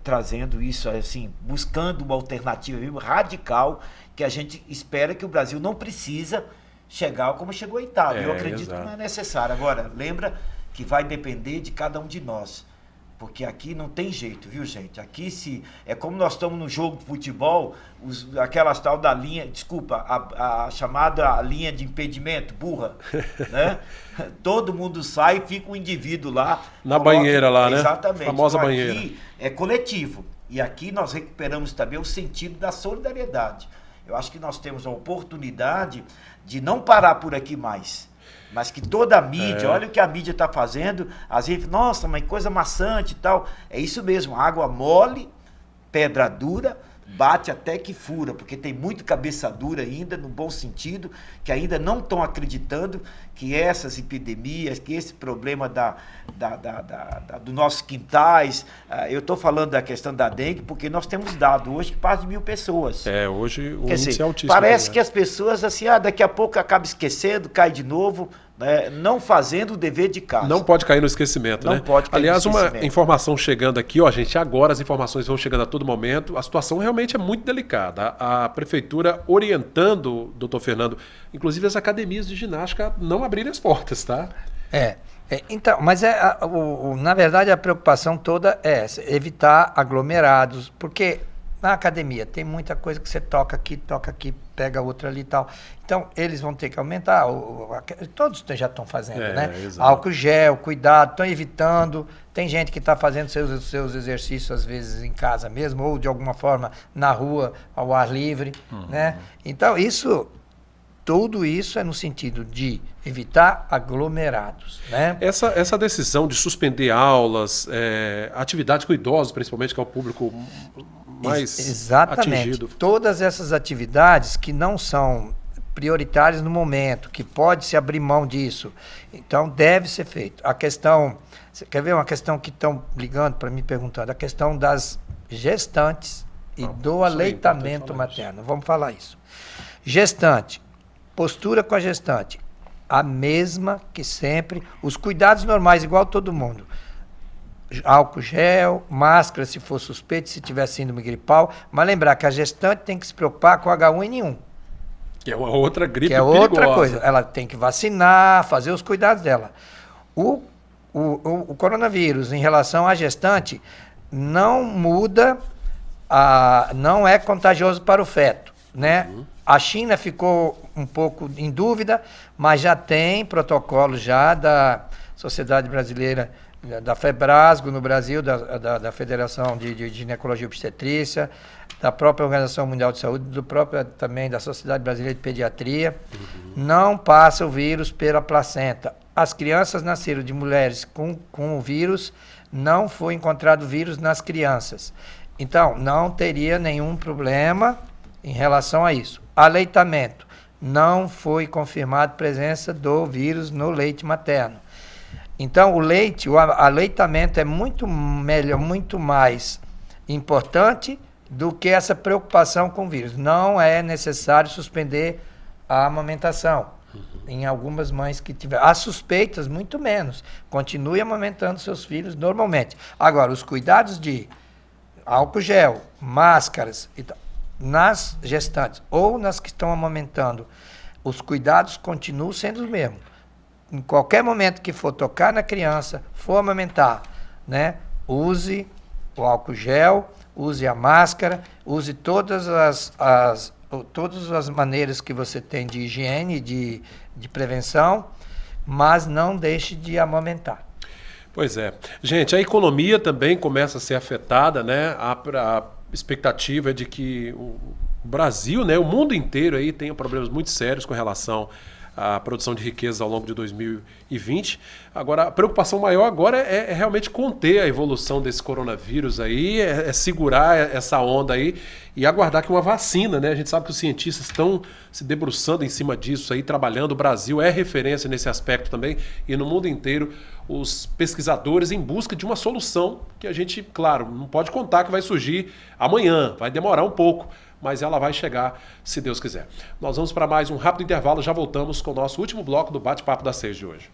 trazendo isso, assim, buscando uma alternativa mesmo, radical, que a gente espera que o Brasil não precisa chegar como chegou a Itália. Eu acredito que não é necessário. Agora, lembra que vai depender de cada um de nós. Porque aqui não tem jeito, viu, gente? Aqui é como nós estamos no jogo de futebol, aquelas tal da linha, desculpa, a chamada linha de impedimento, burra, né? Todo mundo sai e fica um indivíduo lá. Na banheira lá, né? Exatamente. Famosa então, banheira. Aqui é coletivo. E aqui nós recuperamos também o sentido da solidariedade. Eu acho que nós temos a oportunidade de não parar por aqui mais. Mas que toda a mídia, olha o que a mídia está fazendo, às vezes, nossa, mas coisa maçante e tal. É isso mesmo, água mole, pedra dura, bate até que fura, porque tem muito cabeça dura ainda, no bom sentido, que ainda não estão acreditando que essas epidemias, que esse problema dos nossos quintais, eu estou falando da questão da dengue, porque nós temos dado hoje que passa de 1.000 pessoas. Hoje o índice é altíssimo. Parece que as pessoas, assim, daqui a pouco acaba esquecendo, cai de novo, né, não fazendo o dever de casa. Não pode cair no esquecimento, né? Não pode cair Aliás, no esquecimento. Uma informação chegando aqui, ó, gente, agora as informações vão chegando a todo momento, a situação realmente é muito delicada. A prefeitura orientando, doutor Fernando, inclusive as academias de ginástica não abrirem as portas, tá? Então, mas na verdade a preocupação toda é essa, evitar aglomerados, porque na academia tem muita coisa que você toca aqui, pega outra ali e tal. Então, eles vão ter que aumentar, todos já estão fazendo, né? Exato. Álcool gel, cuidado, estão evitando. Tem gente que está fazendo seus exercícios, às vezes, em casa mesmo, ou de alguma forma na rua, ao ar livre, né? Então, tudo isso é no sentido de evitar aglomerados, né? Essa decisão de suspender aulas, atividades com idosos, principalmente, que é o público mais Exatamente. atingido. Todas essas atividades que não são prioritárias no momento, que pode se abrir mão disso, então deve ser feito. A questão, você quer ver uma questão que estão ligando para mim perguntando, a questão das gestantes e do aleitamento materno. Vamos falar isso. Gestante, postura com a gestante, a mesma que sempre, os cuidados normais, igual todo mundo. Álcool gel, máscara se for suspeito, se tiver síndrome gripal, mas lembrar que a gestante tem que se preocupar com H1N1. Que é uma outra gripe que é perigosa. Outra coisa, ela tem que vacinar, fazer os cuidados dela. O coronavírus, em relação à gestante, não muda, não é contagioso para o feto, né? A China ficou um pouco em dúvida, mas já tem protocolo já da Sociedade Brasileira, da FEBRASGO no Brasil, da Federação de Ginecologia e Obstetrícia, da própria Organização Mundial de Saúde, também da Sociedade Brasileira de Pediatria. Não passa o vírus pela placenta. As crianças nasceram de mulheres com o vírus, não foi encontrado vírus nas crianças. Então, não teria nenhum problema em relação a isso. Aleitamento. Não foi confirmada presença do vírus no leite materno. Então, o aleitamento é muito melhor, muito mais importante do que essa preocupação com o vírus. Não é necessário suspender a amamentação. Em algumas mães que tiveram. As suspeitas, muito menos. Continue amamentando seus filhos normalmente. Agora, os cuidados de álcool gel, máscaras, e tal, nas gestantes ou nas que estão amamentando, os cuidados continuam sendo os mesmos. Em qualquer momento que for tocar na criança, for amamentar, né, use o álcool gel, use a máscara, use todas as maneiras que você tem de higiene, de prevenção, mas não deixe de amamentar. Pois é. Gente, a economia também começa a ser afetada, né? A expectativa é de que o Brasil, né, o mundo inteiro aí tenha problemas muito sérios com relação à produção de riqueza ao longo de 2020. Agora, a preocupação maior agora é realmente conter a evolução desse coronavírus aí, é segurar essa onda aí e aguardar que uma vacina, né? A gente sabe que os cientistas estão se debruçando em cima disso aí, trabalhando. O Brasil é referência nesse aspecto também e no mundo inteiro os pesquisadores em busca de uma solução que a gente, claro, não pode contar que vai surgir amanhã, vai demorar um pouco, mas ela vai chegar, se Deus quiser. Nós vamos para mais um rápido intervalo, já voltamos com o nosso último bloco do Bate-Papo das 6 de hoje.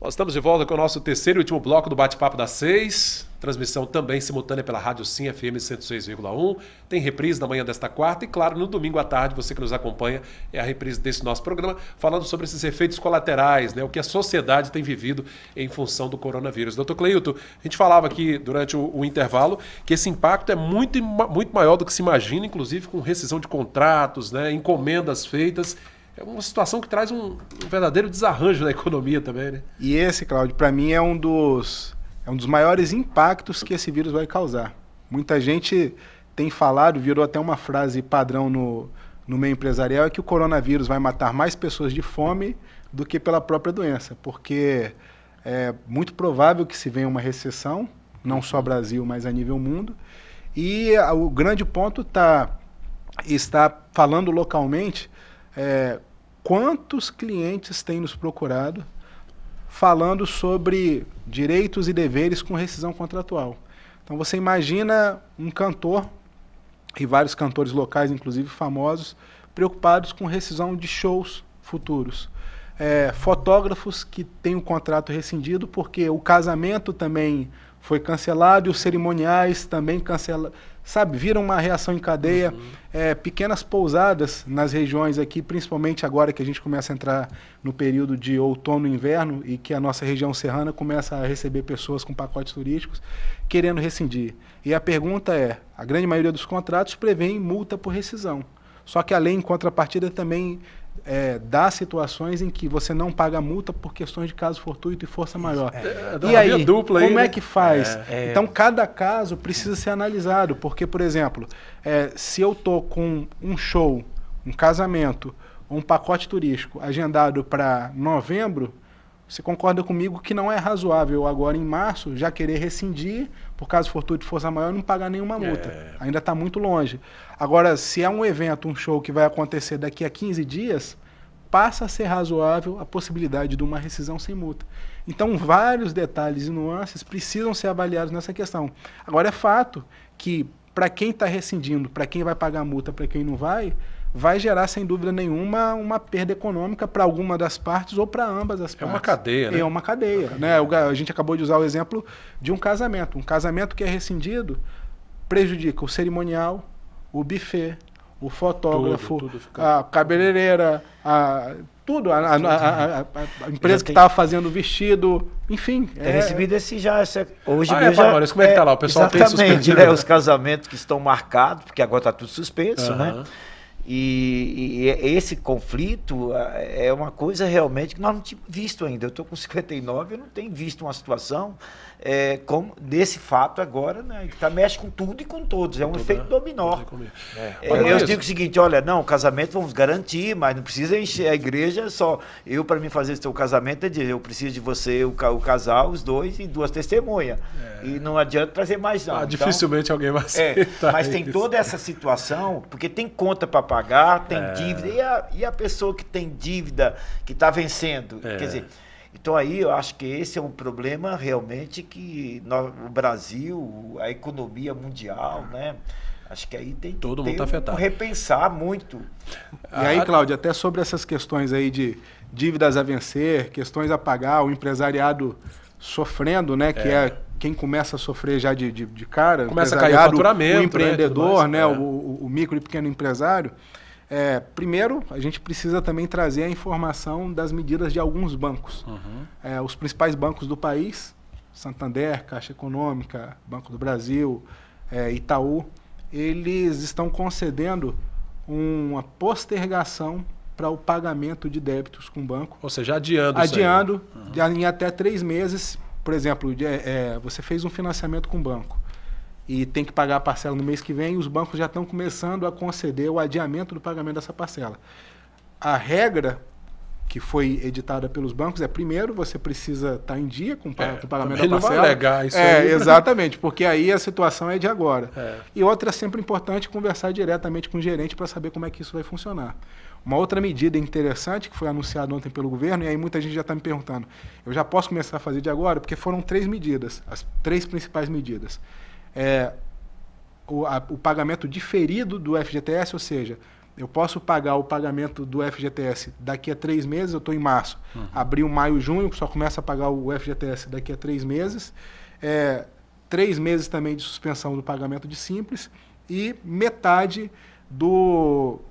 Nós estamos de volta com o nosso terceiro e último bloco do Bate-Papo das 6. Transmissão também simultânea pela Rádio Sim FM 106,1. Tem reprise na manhã desta quarta e, claro, no domingo à tarde, você que nos acompanha, é a reprise desse nosso programa, falando sobre esses efeitos colaterais, né, o que a sociedade tem vivido em função do coronavírus. Doutor Cleilton, a gente falava aqui durante o intervalo que esse impacto é muito maior do que se imagina, inclusive com rescisão de contratos, né, encomendas feitas. É uma situação que traz um verdadeiro desarranjo na economia também, né? E esse, Cláudio, para mim é um dos maiores impactos que esse vírus vai causar. Muita gente tem falado, virou até uma frase padrão no meio empresarial, é que o coronavírus vai matar mais pessoas de fome do que pela própria doença, porque é muito provável que se venha uma recessão, não só Brasil, mas a nível mundo, e o grande ponto está falando localmente, quantos clientes têm nos procurado falando sobre direitos e deveres com rescisão contratual. Então você imagina um cantor, e vários cantores locais, inclusive famosos, preocupados com rescisão de shows futuros. Fotógrafos que têm o contrato rescindido porque o casamento também foi cancelado e os cerimoniais também cancelados. Sabe, viram uma reação em cadeia. Pequenas pousadas nas regiões aqui, principalmente agora que a gente começa a entrar no período de outono e inverno e que a nossa região serrana começa a receber pessoas com pacotes turísticos querendo rescindir. E a pergunta a grande maioria dos contratos prevê multa por rescisão. Só que a lei, em contrapartida, também dá situações em que você não paga multa por questões de caso fortuito e força maior. E aí, dupla como é que faz? Então, cada caso precisa ser analisado, porque, por exemplo, se eu estou com um show, um casamento, um pacote turístico agendado para novembro, você concorda comigo que não é razoável agora em março já querer rescindir por caso fortuito e força maior e não pagar nenhuma multa. Ainda está muito longe. Agora, se é um evento, um show que vai acontecer daqui a 15 dias, passa a ser razoável a possibilidade de uma rescisão sem multa. Então, vários detalhes e nuances precisam ser avaliados nessa questão. Agora, é fato que para quem está rescindindo, para quem vai pagar multa, para quem não vai gerar, sem dúvida nenhuma, uma perda econômica para alguma das partes ou para ambas as partes. É uma cadeia, né? É uma cadeia. Né? A gente acabou de usar o exemplo de um casamento. Um casamento que é rescindido prejudica o cerimonial, o buffet, o fotógrafo, a cabeleireira, tudo. A empresa que estava fazendo o vestido, enfim. Tem recebido hoje mesmo. Mas como é que está lá? O pessoal tem suspendido, né? Os casamentos que estão marcados, porque agora está tudo suspenso, né? E esse conflito é uma coisa realmente que nós não tínhamos visto ainda. Eu estou com 59, eu não tenho visto uma situação como desse fato agora, né? Que mexe com tudo e com todos. É um efeito dominó. Eu digo o seguinte, olha, não, o casamento vamos garantir, mas não precisa encher a igreja só. Para mim fazer o casamento, eu preciso de você, o casal, os dois e 2 testemunhas. E não adianta trazer mais não. Dificilmente alguém vai aceitar. Mas tem toda essa situação, porque tem conta para pagar. pagar, tem dívida. E a pessoa que tem dívida, que está vencendo? Quer dizer, então aí eu acho que esse é um problema realmente que o Brasil, a economia mundial, né? Acho que aí tem todo que mundo tá afetado. Repensar muito. E aí, Cláudio, até sobre essas questões aí de dívidas a vencer, questões a pagar, o empresariado sofrendo, né? Que é quem começa a sofrer já de cara. Começa a cair o faturamento, o empreendedor, né? O micro e pequeno empresário. Primeiro, a gente precisa também trazer a informação das medidas de alguns bancos. Os principais bancos do país, Santander, Caixa Econômica, Banco do Brasil, Itaú, eles estão concedendo uma postergação para o pagamento de débitos com o banco. Ou seja, adiando em até 3 meses. Por exemplo, você fez um financiamento com o banco e tem que pagar a parcela no mês que vem, os bancos já estão começando a conceder o adiamento do pagamento dessa parcela. A regra que foi editada pelos bancos primeiro, você precisa estar em dia com o pagamento da parcela. Não vai alegar isso aí. Exatamente, porque aí a situação é de agora. E outra, é sempre importante conversar diretamente com o gerente para saber como é que isso vai funcionar. Uma outra medida interessante que foi anunciada ontem pelo governo, e aí muita gente já está me perguntando, eu já posso começar a fazer de agora? Porque foram 3 medidas, as 3 principais medidas. O pagamento diferido do FGTS, ou seja, eu posso pagar o pagamento do FGTS daqui a 3 meses, eu estou em março, abril, maio, junho, só começa a pagar o FGTS daqui a 3 meses, 3 meses também de suspensão do pagamento de Simples e metade do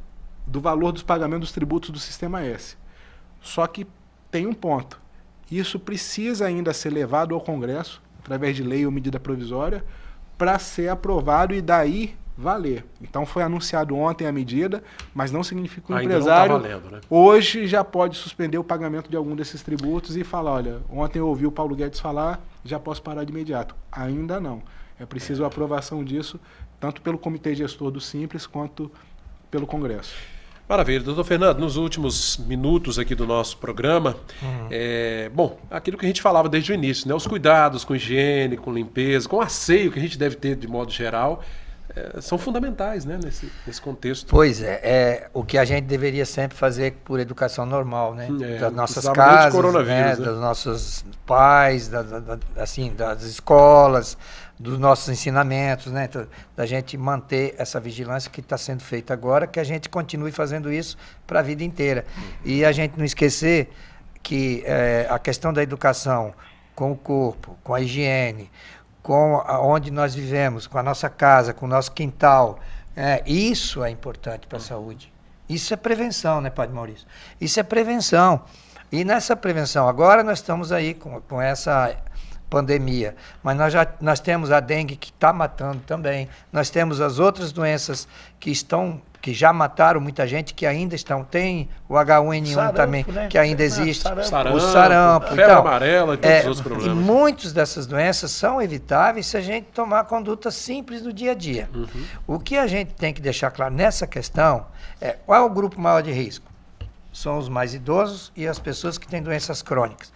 valor dos pagamentos dos tributos do Sistema S. Só que tem um ponto, isso precisa ainda ser levado ao Congresso, através de lei ou medida provisória, para ser aprovado e daí valer. Então foi anunciado ontem a medida, mas não significa que o empresário não tá valendo, né? Hoje já pode suspender o pagamento de algum desses tributos e falar, olha, ontem eu ouvi o Paulo Guedes falar, já posso parar de imediato. Ainda não. É preciso a aprovação disso, tanto pelo Comitê Gestor do Simples, quanto pelo Congresso. Maravilha. Doutor Fernando, nos últimos minutos aqui do nosso programa, aquilo que a gente falava desde o início, né? Os cuidados com higiene, com limpeza, com asseio que a gente deve ter de modo geral, são fundamentais, né? Nesse contexto. Pois o que a gente deveria sempre fazer por educação normal, né? Das nossas casas, né? Dos nossos pais, das escolas, dos nossos ensinamentos, né? Então, da gente manter essa vigilância que está sendo feita agora, que a gente continue fazendo isso para a vida inteira. E a gente não esquecer que a questão da educação com o corpo, com a higiene, com onde nós vivemos, com a nossa casa, com o nosso quintal, isso é importante para a saúde. Isso é prevenção, né, Padre Maurício? Isso é prevenção. E nessa prevenção, agora nós estamos aí com essa pandemia, mas nós temos a dengue que está matando também, nós temos as outras doenças que já mataram muita gente, que ainda estão, tem o H1N1 sarampo, também, né? Que ainda existe, o sarampo, febre amarela e todos os outros problemas. E muitas dessas doenças são evitáveis se a gente tomar condutas simples do dia a dia. O que a gente tem que deixar claro nessa questão qual é o grupo maior de risco? São os mais idosos e as pessoas que têm doenças crônicas.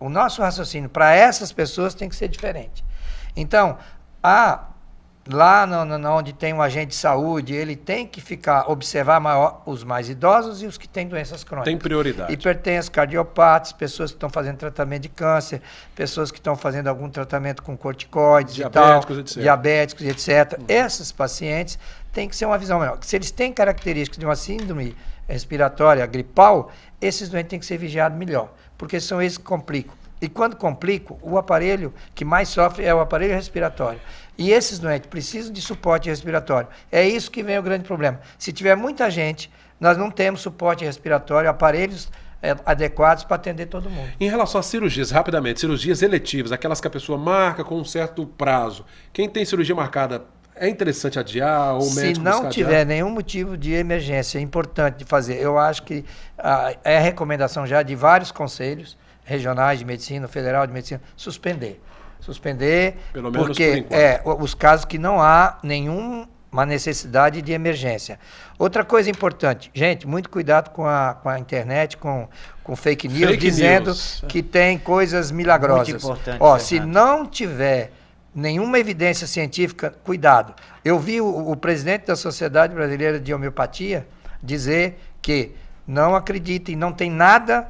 O nosso raciocínio para essas pessoas tem que ser diferente. Então, lá onde tem um agente de saúde, ele tem que observar os mais idosos e os que têm doenças crônicas. Tem prioridade. Hipertensos, cardiopatas, pessoas que estão fazendo tratamento de câncer, pessoas que estão fazendo algum tratamento com corticoides diabéticos, etc. Esses pacientes têm que ser uma visão melhor. Se eles têm características de uma síndrome respiratória gripal, esses doentes têm que ser vigiados melhor, porque são eles que complicam. E quando complicam, o aparelho que mais sofre é o aparelho respiratório. E esses doentes precisam de suporte respiratório. É isso que vem o grande problema. Se tiver muita gente, nós não temos suporte respiratório, aparelhos adequados para atender todo mundo. Em relação às cirurgias, rapidamente, cirurgias eletivas, aquelas que a pessoa marca com um certo prazo. Quem tem cirurgia marcada, é interessante adiar ou o médico Se não tiver nenhum motivo de emergência, é importante de fazer. Eu acho que é a recomendação já de vários conselhos regionais de medicina, federal de medicina, suspender. Pelo menos porque os casos que não há nenhuma necessidade de emergência. Outra coisa importante, gente, muito cuidado com a internet, com fake news, dizendo que tem coisas milagrosas. Muito importante, se não tiver nenhuma evidência científica, cuidado. Eu vi o presidente da Sociedade Brasileira de Homeopatia dizer que não acredita e não tem nada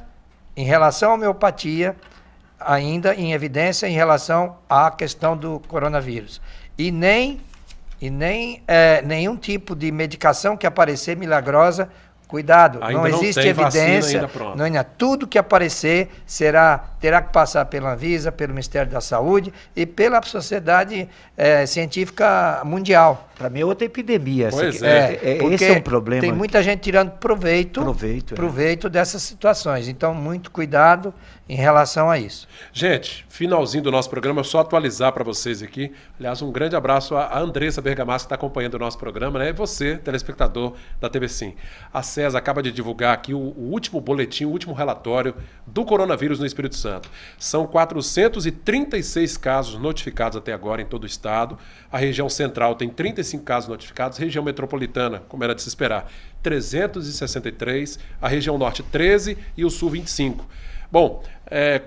em relação à homeopatia ainda em evidência em relação à questão do coronavírus. E nem nenhum tipo de medicação que aparecer milagrosa, cuidado, Ainda não existe evidência, tudo que aparecer terá que passar pela Anvisa, pelo Ministério da Saúde e pela Sociedade Científica Mundial. Para mim é outra epidemia. Pois esse é um problema. Tem muita gente tirando proveito dessas situações. Então, muito cuidado em relação a isso. Gente, finalzinho do nosso programa, só atualizar para vocês aqui. Aliás, um grande abraço à Andressa Bergamasco, que está acompanhando o nosso programa, né? E você, telespectador da TV Sim. A SES acaba de divulgar aqui o último boletim, o último relatório do coronavírus no Espírito Santo. São 436 casos notificados até agora em todo o estado. A região central tem 35 casos notificados, região metropolitana, como era de se esperar, 363, a região norte 13 e o sul 25. Bom,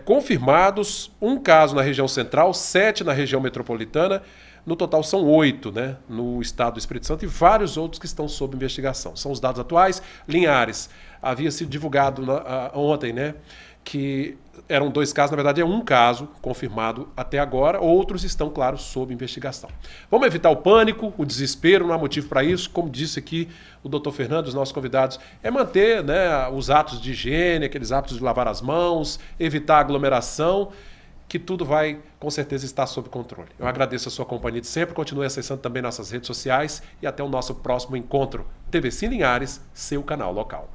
confirmados, 1 caso na região central, 7 na região metropolitana, no total são 8, né, no estado do Espírito Santo e vários outros que estão sob investigação. São os dados atuais. Linhares, havia sido divulgado ontem, né, que eram 2 casos, na verdade é 1 caso confirmado até agora, outros estão, claro, sob investigação. Vamos evitar o pânico, o desespero, não há motivo para isso, como disse aqui o doutor Fernando, os nossos convidados, é manter, né, os atos de higiene, aqueles hábitos de lavar as mãos, evitar aglomeração, que tudo vai, com certeza, estar sob controle. Eu agradeço a sua companhia de sempre, continue acessando também nossas redes sociais e até o nosso próximo encontro. TV Sim Linhares, seu canal local.